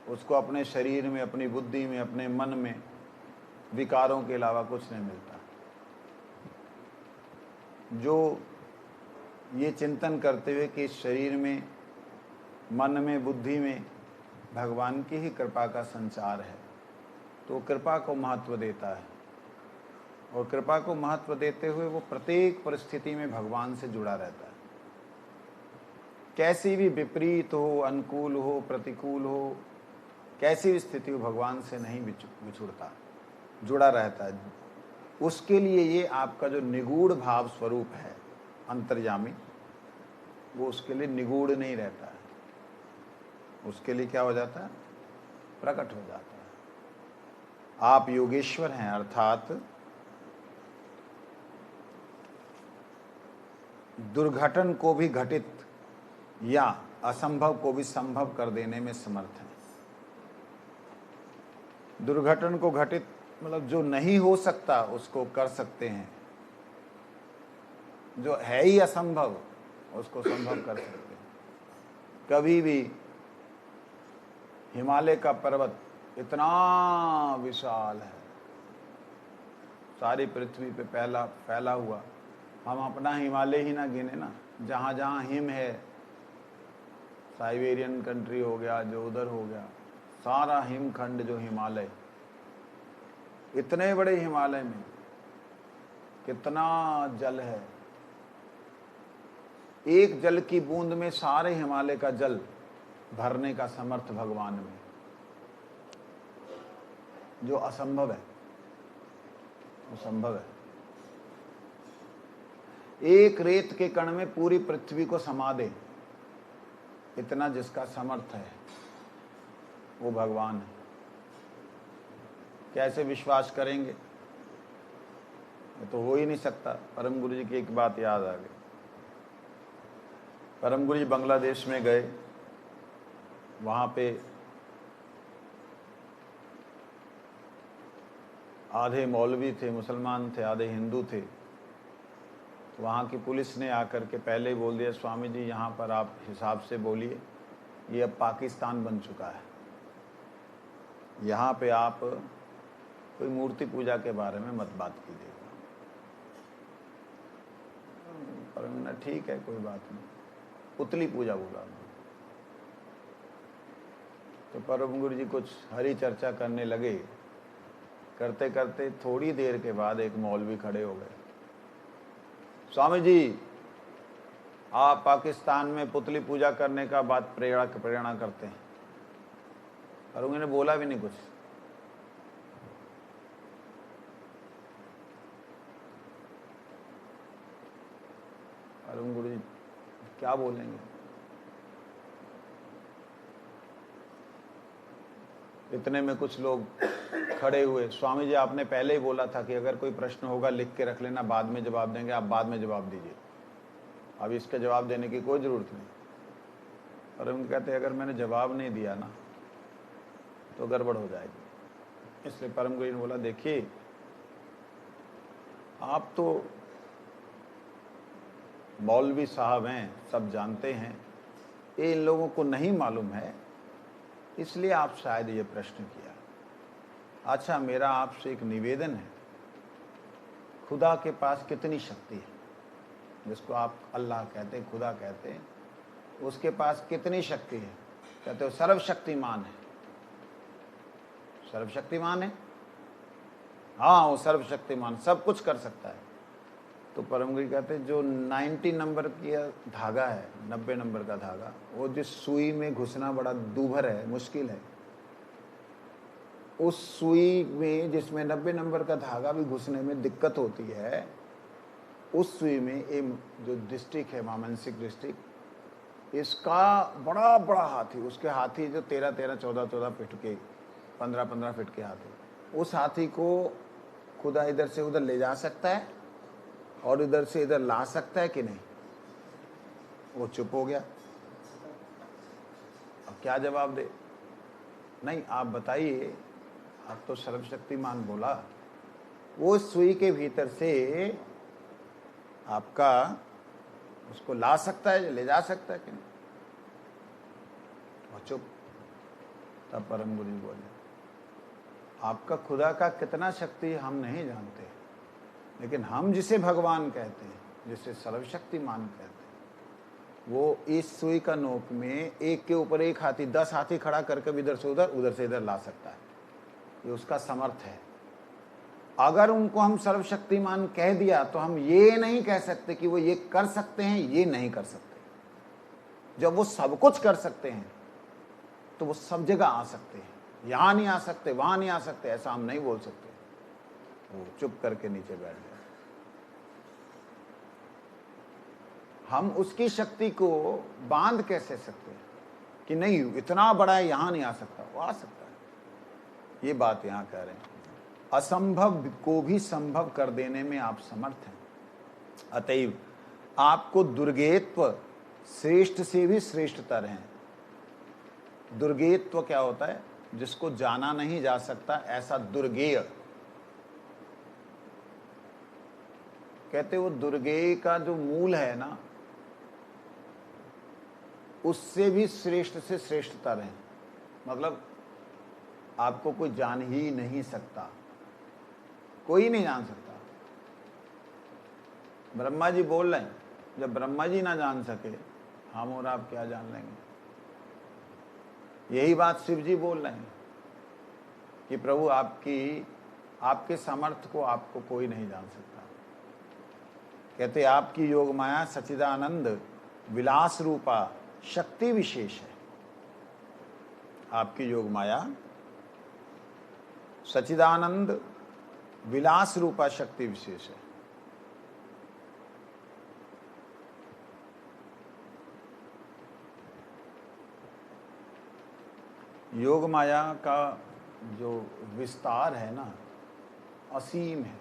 उसको अपने शरीर में, अपनी बुद्धि में, अपने मन में विकारों के अलावा कुछ नहीं मिलता। जो ये चिंतन करते हुए कि इस शरीर में, मन में, बुद्धि में भगवान की ही कृपा का संचार है, तो कृपा को महत्व देता है। और कृपा को महत्व देते हुए वो प्रत्येक परिस्थिति में भगवान से जुड़ा रहता है। कैसी भी विपरीत हो, अनुकूल हो, प्रतिकूल हो, कैसी भी स्थिति हो, भगवान से नहीं बिछुड़ता, जुड़ा रहता है। उसके लिए ये आपका जो निगूढ़ भाव स्वरूप है अंतर्यामी, वो उसके लिए निगूढ़ नहीं रहता है, उसके लिए क्या हो जाता है? प्रकट हो जाता है। आप योगेश्वर हैं, अर्थात दुर्घटन को भी घटित या असंभव को भी संभव कर देने में समर्थ हैं। दुर्घटना को घटित मतलब जो नहीं हो सकता उसको कर सकते हैं, जो है ही असंभव उसको संभव कर सकते हैं। कभी भी हिमालय का पर्वत इतना विशाल है, सारी पृथ्वी पे फैला हुआ, हम अपना हिमालय ही ना गिने ना, जहाँ जहाँ हिम है, साइबेरियन कंट्री हो गया, जो उधर हो गया, सारा हिमखंड जो हिमालय, इतने बड़े हिमालय में कितना जल है। एक जल की बूंद में सारे हिमालय का जल भरने का समर्थ भगवान में, जो असंभव है वो संभव है। एक रेत के कण में पूरी पृथ्वी को समा दे, इतना जिसका समर्थ है वो भगवान है। कैसे विश्वास करेंगे? ये तो हो ही नहीं सकता। परम गुरु जी की एक बात याद आ गई। परम गुरु जी बांग्लादेश में गए, वहाँ पे आधे मौलवी थे, मुसलमान थे, आधे हिंदू थे। तो वहाँ की पुलिस ने आकर के पहले ही बोल दिया, स्वामी जी यहाँ पर आप हिसाब से बोलिए, ये अब पाकिस्तान बन चुका है, यहाँ पे आप कोई मूर्ति पूजा के बारे में मत बात कीजिएगा। परम ने ठीक है कोई बात नहीं, पुतली पूजा बोला। तो परम गुरु जी कुछ हरी चर्चा करने लगे, करते करते थोड़ी देर के बाद एक मौलवी खड़े हो गए, स्वामी जी आप पाकिस्तान में पुतली पूजा करने का बात प्रेरणा करते हैं। परम ने बोला भी नहीं कुछ। परम गुरु जी क्या बोलेंगे? इतने में कुछ लोग खड़े हुए, स्वामी जी आपने पहले ही बोला था कि अगर कोई प्रश्न होगा लिख के रख लेना, बाद में जवाब देंगे, आप बाद में जवाब दीजिए, अब इसका जवाब देने की कोई ज़रूरत नहीं। और हम कहते अगर मैंने जवाब नहीं दिया ना तो गड़बड़ हो जाएगी। इसलिए परम गुरु ने बोला, देखिए आप तो मौलवी साहब हैं, सब जानते हैं, ये इन लोगों को नहीं मालूम है, इसलिए आप शायद ये प्रश्न किया। अच्छा मेरा आपसे एक निवेदन है, खुदा के पास कितनी शक्ति है, जिसको आप अल्लाह कहते हैं, खुदा कहते हैं, उसके पास कितनी शक्ति है? कहते हो सर्वशक्तिमान है। सर्वशक्तिमान है? हाँ वो सर्वशक्तिमान, सब कुछ कर सकता है। तो परम गुरु कहते हैं जो 90 नंबर की धागा है, 90 नंबर का धागा, वो जिस सुई में घुसना बड़ा दूभर है, मुश्किल है, उस सुई में जिसमें 90 नंबर का धागा भी घुसने में दिक्कत होती है, उस सुई में एक जो डिस्ट्रिक्ट है, मामनसिक डिस्ट्रिक्ट, इसका बड़ा बड़ा हाथी, उसके हाथी जो 13-13, 14-14 फीट के, 15-15 फीट के हाथी, उस हाथी को खुदा इधर से उधर ले जा सकता है और इधर से इधर ला सकता है कि नहीं? वो चुप हो गया। अब क्या जवाब दे? नहीं आप बताइए, आप तो सर्वशक्तिमान बोला, वो सुई के भीतर से आपका उसको ला सकता है, ले जा सकता है कि नहीं? और चुप। तब परम गुरु जी बोले, आपका खुदा का कितना शक्ति हम नहीं जानते, लेकिन हम जिसे भगवान कहते हैं, जिसे सर्वशक्तिमान कहते हैं, वो इस सुई का नोक में एक के ऊपर एक हाथी, 10 हाथी खड़ा करके इधर से उधर ला सकता है। ये उसका समर्थ है। अगर उनको हम सर्वशक्तिमान कह दिया तो हम ये नहीं कह सकते कि वो ये कर सकते हैं, ये नहीं कर सकते। जब वो सब कुछ कर सकते हैं तो वो सब जगह आ सकते हैं, यहाँ नहीं आ सकते, वहाँ नहीं आ सकते, ऐसा हम नहीं बोल सकते। वो चुप करके नीचे बैठ गए। हम उसकी शक्ति को बांध कैसे सकते हैं कि नहीं इतना बड़ा है, यहाँ नहीं आ सकता, वो आ सकता है। ये बात यहाँ कह रहे हैं, असंभव को भी संभव कर देने में आप समर्थ हैं। अतएव आपको दुर्गेयत्व श्रेष्ठ से भी श्रेष्ठतर हैं। दुर्गेयत्व क्या होता है? जिसको जाना नहीं जा सकता, ऐसा दुर्गेय। कहते वो दुर्गेय का जो मूल है ना, उससे भी श्रेष्ठ से श्रेष्ठतर हैं। मतलब आपको कोई जान ही नहीं सकता, कोई नहीं जान सकता। ब्रह्मा जी बोल रहे हैं, जब ब्रह्मा जी ना जान सके, हम और आप क्या जान लेंगे? यही बात शिव जी बोल रहे हैं कि प्रभु आपके सामर्थ्य को आपको कोई नहीं जान सकता। कहते आपकी योग माया सच्चिदानंद विलास रूपा शक्ति विशेष है। आपकी योग माया सच्चिदानंद विलास रूपा शक्ति विशेष है। योग माया का जो विस्तार है ना, असीम है।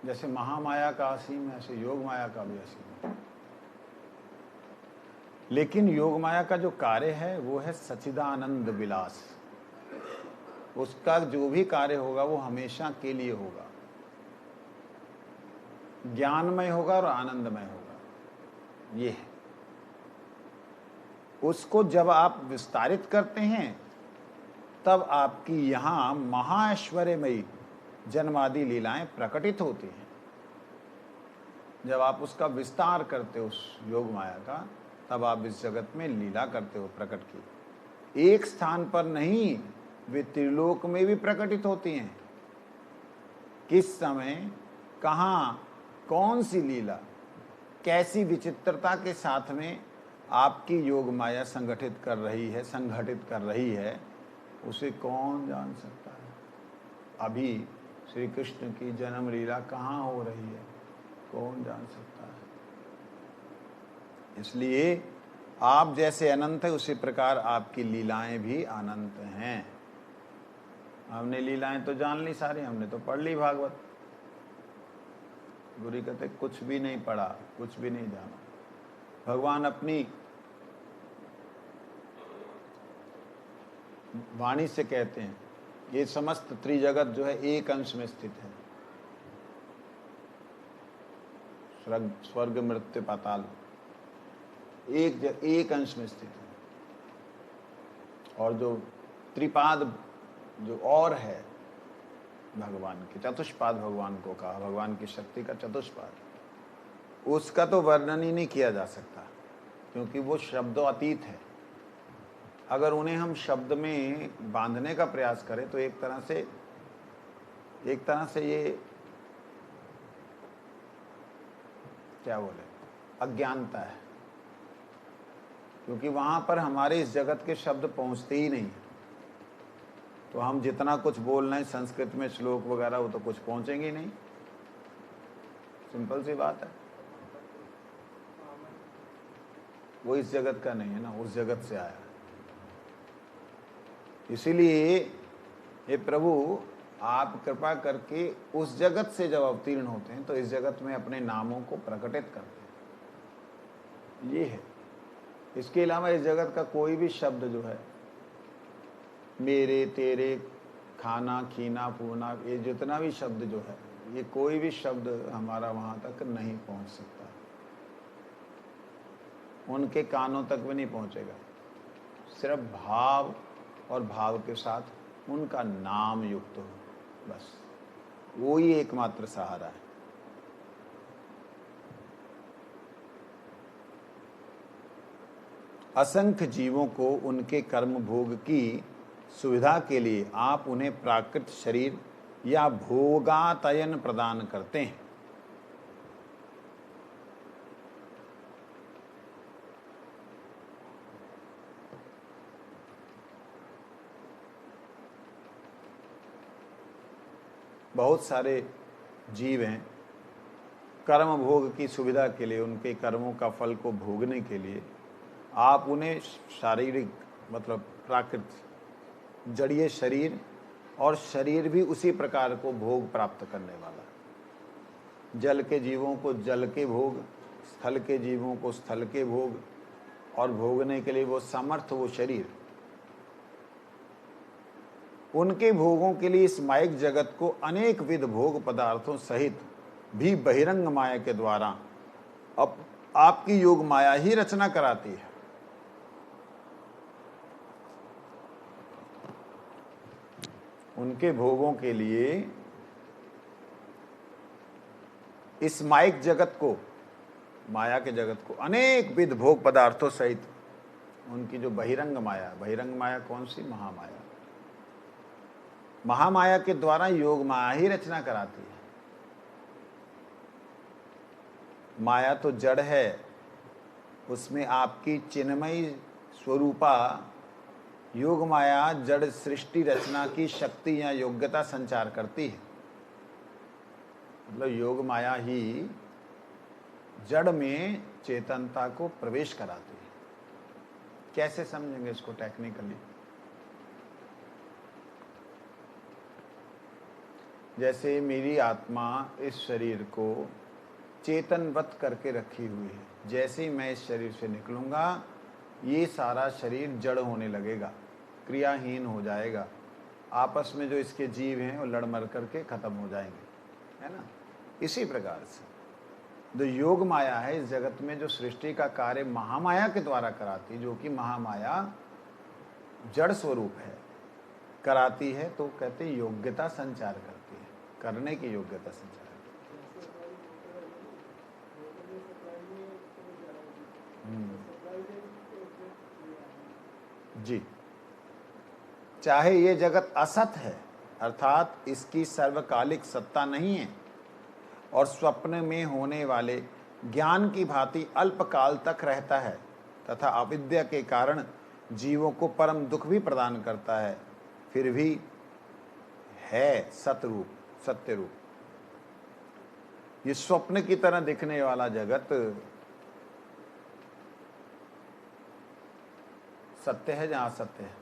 जैसे महामाया का असीम है, ऐसे योग माया का भी असीम है। लेकिन योग माया का जो कार्य है वो है सच्चिदानंद विलास। उसका जो भी कार्य होगा वो हमेशा के लिए होगा, ज्ञानमय होगा और आनंदमय होगा। ये है। उसको जब आप विस्तारित करते हैं तब आपकी यहाँ महाऐश्वर्यमयी जन्मादि लीलाएं प्रकटित होती हैं। जब आप उसका विस्तार करते हो उस योग माया का, तब आप इस जगत में लीला करते हो प्रकट की। एक स्थान पर नहीं, वे त्रिलोक में भी प्रकटित होती हैं। किस समय, कहाँ, कौन सी लीला, कैसी विचित्रता के साथ में आपकी योग माया संगठित कर रही है, उसे कौन जान सकता है? अभी श्री कृष्ण की जन्म लीला कहाँ हो रही है, कौन जान सकता है? इसलिए आप जैसे अनंत है, उसी प्रकार आपकी लीलाएं भी अनंत हैं। हमने लीलाएं तो जान ली सारी, हमने तो पढ़ ली भागवत। गुरु कहते कुछ भी नहीं पढ़ा, कुछ भी नहीं जाना। भगवान अपनी वाणी से कहते हैं, ये समस्त त्रिजगत जो है एक अंश में स्थित है। स्वर्ग मृत्यु पाताल एक अंश में स्थित है। और जो त्रिपाद जो और है भगवान की, चतुष्पाद भगवान को कहा, भगवान की शक्ति का चतुष्पाद, उसका तो वर्णन ही नहीं किया जा सकता, क्योंकि वो शब्दों-अतीत है। अगर उन्हें हम शब्द में बांधने का प्रयास करें तो एक तरह से ये क्या बोले, अज्ञानता है। क्योंकि वहां पर हमारे इस जगत के शब्द पहुंचते ही नहीं। तो हम जितना कुछ बोल रहे हैं संस्कृत में श्लोक वगैरह, वो तो कुछ पहुंचेंगे ही नहीं। सिंपल सी बात है। वो इस जगत का नहीं है ना, उस जगत से आया है। इसीलिए हे प्रभु, आप कृपा करके उस जगत से जब अवतीर्ण होते हैं तो इस जगत में अपने नामों को प्रकटित करते हैं। ये है। इसके अलावा इस जगत का कोई भी शब्द जो है, मेरे, तेरे, खाना, खीना, पूना, ये जितना भी शब्द जो है, ये कोई भी शब्द हमारा वहाँ तक नहीं पहुँच सकता। उनके कानों तक भी नहीं पहुँचेगा। सिर्फ भाव और भाव के साथ उनका नाम युक्त हो, बस वो ही एकमात्र सहारा है। असंख्य जीवों को उनके कर्म भोग की सुविधा के लिए आप उन्हें प्राकृत शरीर या भोगातयन प्रदान करते हैं। बहुत सारे जीव हैं, कर्म भोग की सुविधा के लिए, उनके कर्मों का फल को भोगने के लिए आप उन्हें शारीरिक मतलब प्राकृत जड़ीय शरीर, और शरीर भी उसी प्रकार को भोग प्राप्त करने वाला। जल के जीवों को जल के भोग, स्थल के जीवों को स्थल के भोग और भोगने के लिए वो समर्थ, वो शरीर, उनके भोगों के लिए इस माइक जगत को अनेक विध भोग पदार्थों सहित भी बहिरंग माया के द्वारा अब आपकी योग माया ही रचना कराती है। उनके भोगों के लिए इस माइक जगत को, माया के जगत को अनेक विध भोग पदार्थों सहित उनकी जो बहिरंग माया कौन सी? महामाया। महामाया के द्वारा योग माया ही रचना कराती है। माया तो जड़ है, उसमें आपकी चिन्मयी स्वरूपा योग माया जड़ सृष्टि रचना की शक्ति या योग्यता संचार करती है। मतलब योग माया ही जड़ में चेतनता को प्रवेश कराती है। कैसे समझेंगे इसको टेक्निकली? जैसे मेरी आत्मा इस शरीर को चेतनवत करके रखी हुई है, जैसे ही मैं इस शरीर से निकलूंगा ये सारा शरीर जड़ होने लगेगा, क्रियाहीन हो जाएगा, आपस में जो इसके जीव हैं वो लड़ मर करके खत्म हो जाएंगे, है ना। इसी प्रकार से जो योग माया है इस जगत में जो सृष्टि का कार्य महामाया के द्वारा कराती, जो कि महामाया जड़ स्वरूप है, कराती है, तो कहते हैं योग्यता संचार करती है, करने की योग्यता संचार। जी, चाहे ये जगत असत है, अर्थात इसकी सर्वकालिक सत्ता नहीं है और स्वप्न में होने वाले ज्ञान की भांति अल्पकाल तक रहता है तथा अविद्या के कारण जीवों को परम दुख भी प्रदान करता है, फिर भी है सतरूप, सत्य रूप। ये स्वप्न की तरह दिखने वाला जगत सत्य है जहां सत्य है।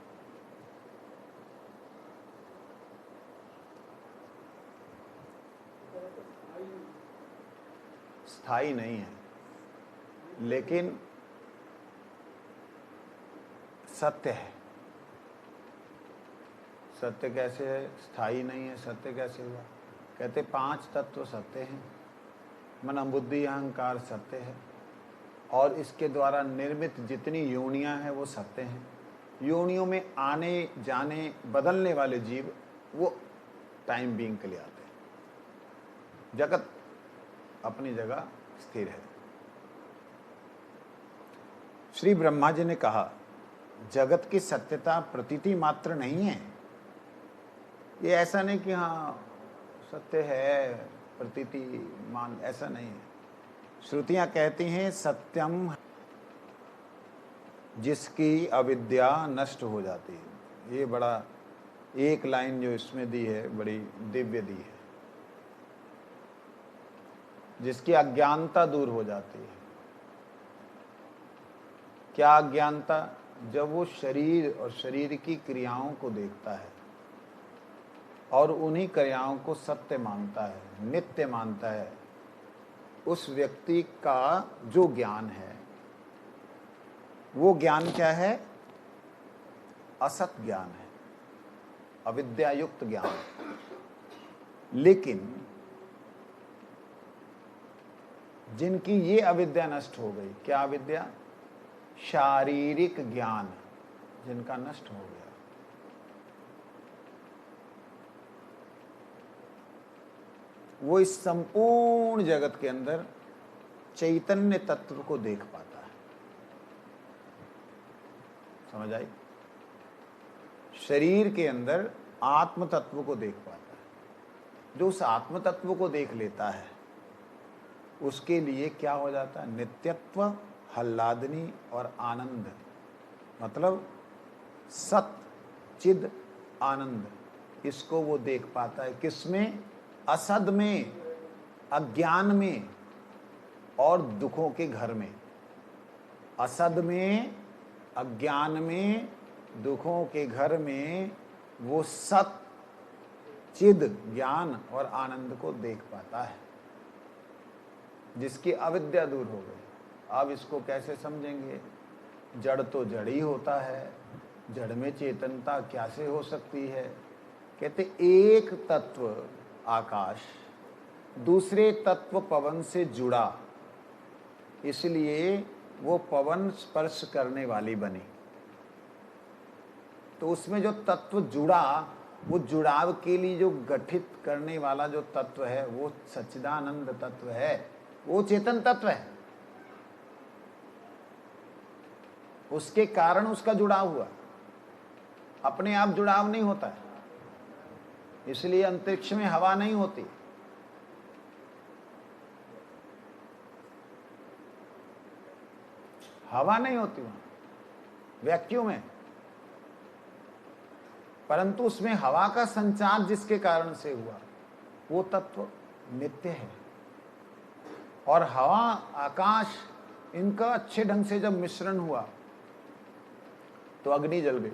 स्थायी नहीं है, लेकिन सत्य है। सत्य कैसे है? स्थायी नहीं है, सत्य कैसे हुआ? कहते 5 तत्व सत्य हैं, मन बुद्धि अहंकार सत्य है, और इसके द्वारा निर्मित जितनी योनियां हैं वो सत्य हैं। योनियों में आने जाने बदलने वाले जीव वो टाइम बीइंग के लिए आते हैं। जगत अपनी जगह स्थिर है। श्री ब्रह्मा जी ने कहा जगत की सत्यता प्रतीति मात्र नहीं है। ये ऐसा नहीं कि हाँ सत्य है प्रतीति मान, ऐसा नहीं है। श्रुतियां कहती हैं सत्यम जिसकी अविद्या नष्ट हो जाती है। ये बड़ा एक लाइन जो इसमें दी है बड़ी दिव्य दी है, जिसकी अज्ञानता दूर हो जाती है। क्या अज्ञानता? जब वो शरीर और शरीर की क्रियाओं को देखता है और उन्हीं क्रियाओं को सत्य मानता है, नित्य मानता है, उस व्यक्ति का जो ज्ञान है वो ज्ञान क्या है? असत ज्ञान है, अविद्यायुक्त ज्ञान। लेकिन जिनकी ये अविद्या नष्ट हो गई, क्या अविद्या? शारीरिक ज्ञान जिनका नष्ट हो गया, वो इस संपूर्ण जगत के अंदर चैतन्य तत्व को देख पाता है। समझ आई? शरीर के अंदर आत्म तत्व को देख पाता है। जो उस आत्म तत्व को देख लेता है उसके लिए क्या हो जाता है? नित्यत्व, हल्लादनी और आनंद। मतलब सत चिद आनंद, इसको वो देख पाता है। किसमें? असद में, अज्ञान में और दुखों के घर में। असद में, अज्ञान में, दुखों के घर में वो सत चिद ज्ञान और आनंद को देख पाता है। जिसकी अविद्या दूर हो गई। अब इसको कैसे समझेंगे? जड़ तो जड़ ही होता है, जड़ में चेतनता कैसे हो सकती है? कहते एक तत्व आकाश दूसरे तत्व पवन से जुड़ा, इसलिए वो पवन स्पर्श करने वाली बनी। तो उसमें जो तत्व जुड़ा, वो जुड़ाव के लिए जो गठित करने वाला जो तत्व है वो सच्चिदानंद तत्व है, वो चेतन तत्व है। उसके कारण उसका जुड़ाव हुआ, अपने आप जुड़ाव नहीं होता है। इसलिए अंतरिक्ष में हवा नहीं होती, हवा नहीं होती वहां, वैक्यूम है। परंतु उसमें हवा का संचार जिसके कारण से हुआ वो तत्व नित्य है। और हवा आकाश इनका अच्छे ढंग से जब मिश्रण हुआ तो अग्नि जल गई।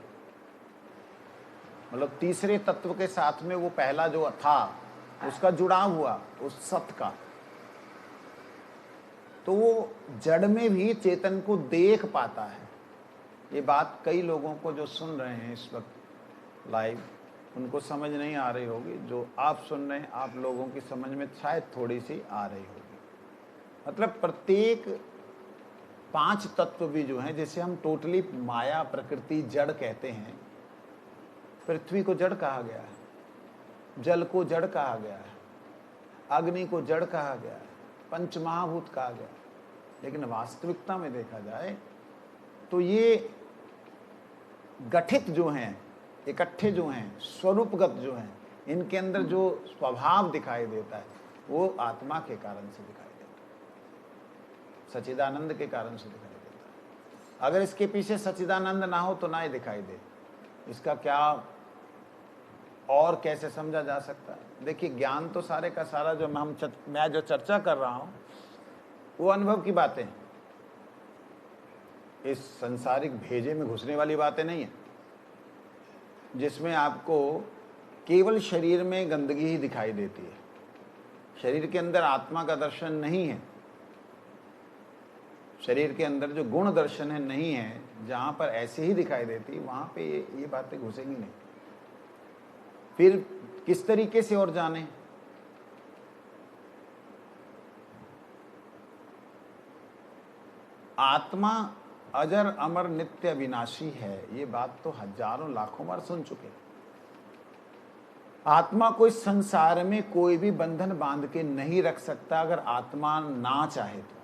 मतलब तीसरे तत्व के साथ में वो पहला जो था उसका जुड़ाव हुआ उस सत का। तो वो जड़ में भी चेतन को देख पाता है। ये बात कई लोगों को जो सुन रहे हैं इस वक्त लाइव, उनको समझ नहीं आ रही होगी। जो आप सुन रहे हैं, आप लोगों की समझ में शायद थोड़ी सी आ रही होगी। मतलब प्रत्येक 5 तत्व भी जो हैं, जैसे हम टोटली माया प्रकृति जड़ कहते हैं। पृथ्वी को जड़ कहा गया है, जल को जड़ कहा गया है, अग्नि को जड़ कहा गया है, पंचमहाभूत कहा गया। लेकिन वास्तविकता में देखा जाए तो ये गठित जो हैं, इकट्ठे जो हैं, स्वरूपगत जो हैं, इनके अंदर जो स्वभाव दिखाई देता है वो आत्मा के कारण से दिखाई देता है, सच्चिदानंद के कारण से दिखाई देता है। अगर इसके पीछे सच्चिदानंद ना हो तो ना ही दिखाई दे। इसका क्या और कैसे समझा जा सकता है? देखिए, ज्ञान तो सारे का सारा जो मैं जो चर्चा कर रहा हूं वो अनुभव की बातें हैं। इस संसारिक भेजे में घुसने वाली बातें नहीं है, जिसमें आपको केवल शरीर में गंदगी ही दिखाई देती है। शरीर के अंदर आत्मा का दर्शन नहीं है, शरीर के अंदर जो गुण दर्शन है नहीं है। जहां पर ऐसे ही दिखाई देती, वहां पे ये बातें घुसेंगी नहीं। फिर किस तरीके से और जाने? आत्मा अजर अमर नित्य अविनाशी है, ये बात तो हजारों लाखों बार सुन चुके। आत्मा को इस संसार में कोई भी बंधन बांध के नहीं रख सकता, अगर आत्मा ना चाहे तो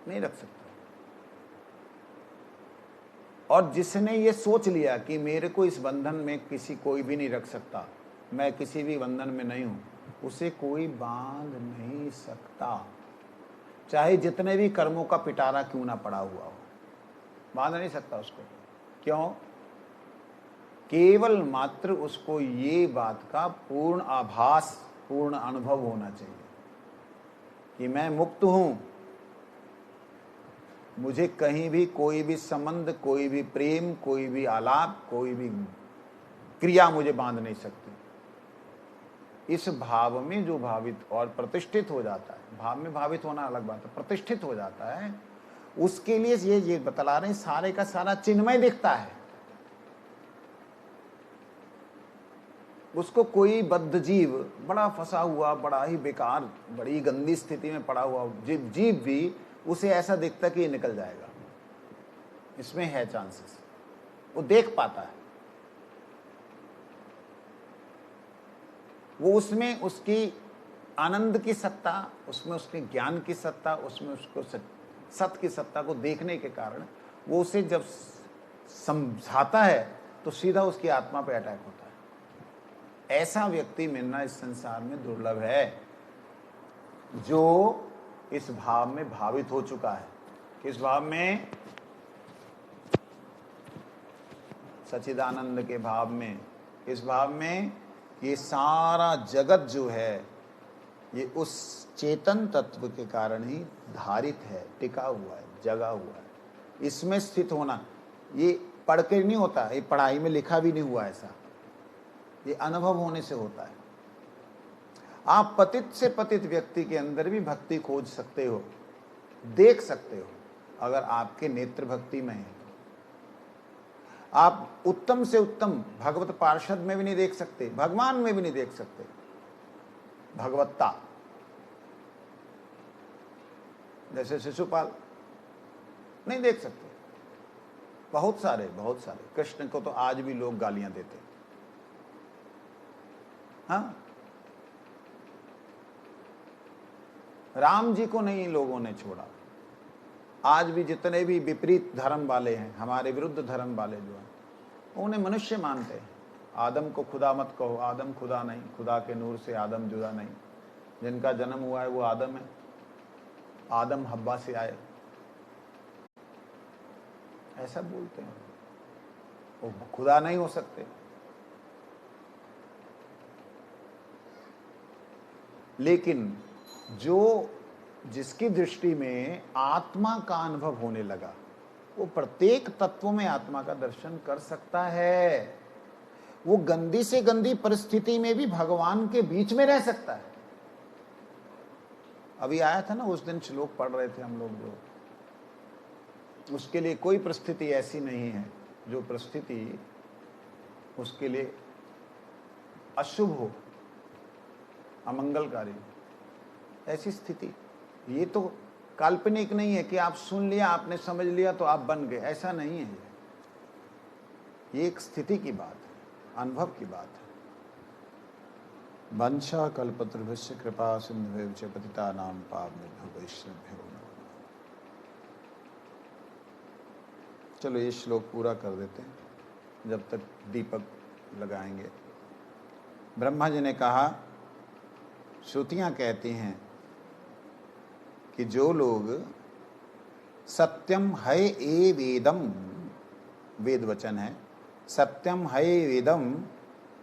नहीं रख सकता। और जिसने ये सोच लिया कि मेरे को इस बंधन में कोई भी नहीं रख सकता, मैं किसी भी बंधन में नहीं हूं, उसे कोई बांध नहीं सकता, चाहे जितने भी कर्मों का पिटारा क्यों ना पड़ा हुआ हो, बांध नहीं सकता उसको। क्यों? केवल मात्र उसको ये बात का पूर्ण आभास, पूर्ण अनुभव होना चाहिए कि मैं मुक्त हूं, मुझे कहीं भी कोई भी संबंध, कोई भी प्रेम, कोई भी आलाप, कोई भी क्रिया मुझे बांध नहीं सकती। इस भाव में जो भावित और प्रतिष्ठित हो जाता है, भाव में भावित होना अलग बात है, प्रतिष्ठित हो जाता है, उसके लिए ये बतला रहे हैं, सारे का सारा चिन्मय दिखता है। उसको कोई बद्ध जीव, बड़ा फंसा हुआ, बड़ा ही बेकार, बड़ी गंदी स्थिति में पड़ा हुआ जीव भी उसे ऐसा दिखता कि ये निकल जाएगा, इसमें है चांसेस, वो देख पाता है। वो उसमें उसकी आनंद की सत्ता, उसमें उसके ज्ञान की सत्ता, उसमें उसको सत्य की सत्ता को देखने के कारण वो उसे जब समझाता है तो सीधा उसकी आत्मा पे अटैक होता है। ऐसा व्यक्ति मिलना इस संसार में दुर्लभ है, जो इस भाव में भावित हो चुका है। किस भाव में? सच्चिदानंद के भाव में। इस भाव में ये सारा जगत जो है ये उस चेतन तत्व के कारण ही धारित है, टिका हुआ है, जगा हुआ है। इसमें स्थित होना ये पढ़ के नहीं होता, ये पढ़ाई में लिखा भी नहीं हुआ ऐसा, ये अनुभव होने से होता है। आप पतित से पतित व्यक्ति के अंदर भी भक्ति खोज सकते हो, देख सकते हो, अगर आपके नेत्र भक्ति में है। आप उत्तम से उत्तम भगवत पार्षद में भी नहीं देख सकते, भगवान में भी नहीं देख सकते भगवत्ता। जैसे शिशुपाल नहीं देख सकते। बहुत सारे कृष्ण को तो आज भी लोग गालियां देते। हाँ, राम जी को नहीं लोगों ने छोड़ा। आज भी जितने भी विपरीत धर्म वाले हैं, हमारे विरुद्ध धर्म वाले जो हैं, उन्हें मनुष्य मानते हैं। आदम को खुदा मत कहो, आदम खुदा नहीं, खुदा के नूर से आदम जुदा नहीं। जिनका जन्म हुआ है वो आदम है, आदम हब्बा से आए, ऐसा बोलते हैं। वो खुदा नहीं हो सकते। लेकिन जिसकी दृष्टि में आत्मा का अनुभव होने लगा, वो प्रत्येक तत्व में आत्मा का दर्शन कर सकता है। वो गंदी से गंदी परिस्थिति में भी भगवान के बीच में रह सकता है। अभी आया था ना, उस दिन श्लोक पढ़ रहे थे हम लोग, जो उसके लिए कोई परिस्थिति ऐसी नहीं है जो परिस्थिति उसके लिए अशुभ हो, अमंगलकारी। ऐसी स्थिति, ये तो काल्पनिक नहीं है कि आप सुन लिया, आपने समझ लिया तो आप बन गए, ऐसा नहीं है। ये एक स्थिति की बात है, अनुभव की बात है। वंशा कल्पतरुभ्यश्च कृपा सिन्धुभ्यो च पतितानां पावनेभ्यो वैष्णवेभ्यो नमः। चलो ये श्लोक पूरा कर देते हैं, जब तक दीपक लगाएंगे। ब्रह्मा जी ने कहा, श्रुतियां कहती हैं कि जो लोग सत्यम है ए वेदम, वेद वचन है, सत्यम है वेदम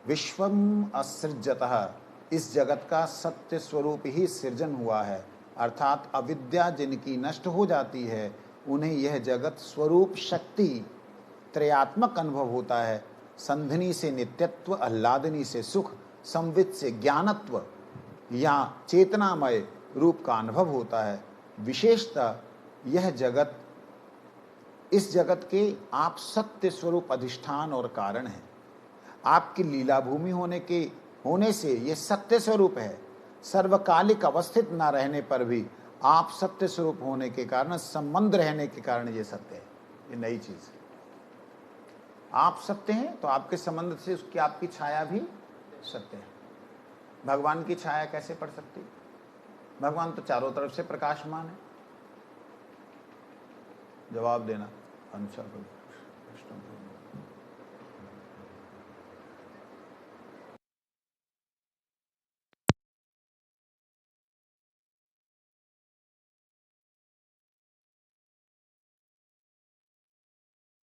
विश्वम असृजतः, इस जगत का सत्य स्वरूप ही सृजन हुआ है, अर्थात अविद्या जिनकी नष्ट हो जाती है, उन्हें यह जगत स्वरूप शक्ति त्रयात्मक अनुभव होता है। संधिनी से नित्यत्व, आह्लादनी से सुख, संवित से ज्ञानत्व या चेतनामय रूप का अनुभव होता है। विशेषतः यह जगत, इस जगत के आप सत्य स्वरूप अधिष्ठान और कारण हैं। आपकी लीला भूमि होने से यह सत्य स्वरूप है। सर्वकालिक अवस्थित न रहने पर भी आप सत्य स्वरूप होने के कारण, संबंध रहने के कारण ये सत्य है। ये नई चीज है। आप सत्य हैं तो आपके संबंध से उसकी आपकी छाया भी सत्य है। भगवान की छाया कैसे पड़ सकती है? भगवान तो चारों तरफ से प्रकाशमान है। जवाब देना। अंशा